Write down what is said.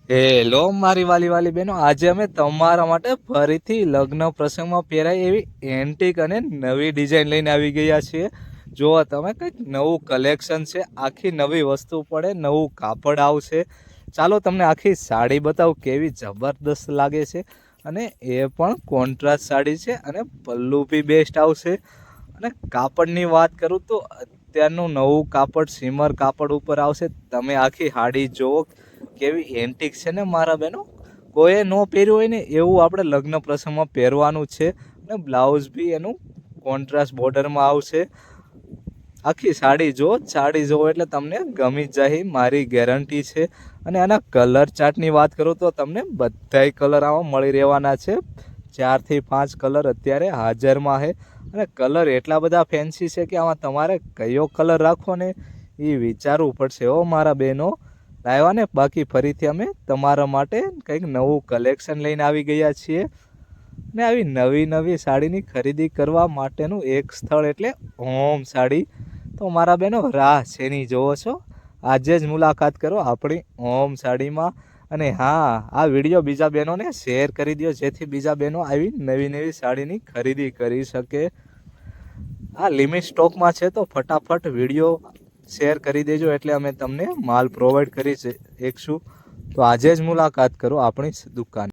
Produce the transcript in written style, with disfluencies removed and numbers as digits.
Hello મારી વાલી વાલી બહેનો, આજે અમે તમારા માટે ફરીથી લગ્ન પ્રસંગમાં પહેરાય એવી એન્ટિક અને નવી ડિઝાઇન લઈને આવી ગયા છીએ. જો તમે કંઈક નવું કલેક્શન છે, આખી નવી વસ્તુ પડે, નવું કાપડ આવશે. ચાલો તમને આખી સાડી બતાવું કેવી જબરદસ્ત લાગે છે, અને એ પણ કોન્ટ્રાસ્ટ સાડી છે અને પલ્લુ બી બેસ્ટ આવશે. અને કાપડની વાત કરું તો અત્યારનું નવું કાપડ સીમર કાપડ ઉપર આવશે. તમે આખી સાડી જોવો કેવી એન્ટિક છે ને મારા બહેનો, કોઈએ ન પહેર્યું હોય ને એવું આપણે લગ્ન પ્રસંગમાં પહેરવાનું છે. અને બ્લાઉઝ બી એનું કોન્ટ્રાસ્ટ બોર્ડરમાં આવશે. આખી સાડી જુઓ એટલે તમને ગમી જાય, મારી ગેરંટી છે. અને આના કલર ચાર્ટની વાત કરું તો તમને બધાય કલર આમાં મળી રહેવાના છે. 4 થી 5 કલર અત્યારે હાજરમાં છે. અને કલર એટલા બધા ફેન્સી છે કે આમાં તમારે કયો કલર રાખવો ને એ વિચારવું પડશે હો મારા બહેનો. લાવ્યા ને બાકી ફરીથી અમે તમારા માટે કંઈક નવું કલેક્શન લઈને આવી ગયા છીએ. ને આવી નવી નવી સાડીની ખરીદી કરવા માટેનું એક સ્થળ એટલે ઓમ સાડી. તો મારા બહેનો રાહ શેની જોવો છો? આજે જ મુલાકાત કરો આપણી ઓમ સાડીમાં. અને હા, આ વિડીયો બીજા બહેનોને શેર કરી દો જેથી બીજા બહેનો આવી નવી નવી સાડીની ખરીદી કરી શકે. આ લિમિટ સ્ટોકમાં છે તો ફટાફટ વિડીયો શેર કરી દેજો એટલે અમે તમને માલ પ્રોવાઈડ કરી શકશું. તો આજે જ મુલાકાત કરો આપણી દુકાન.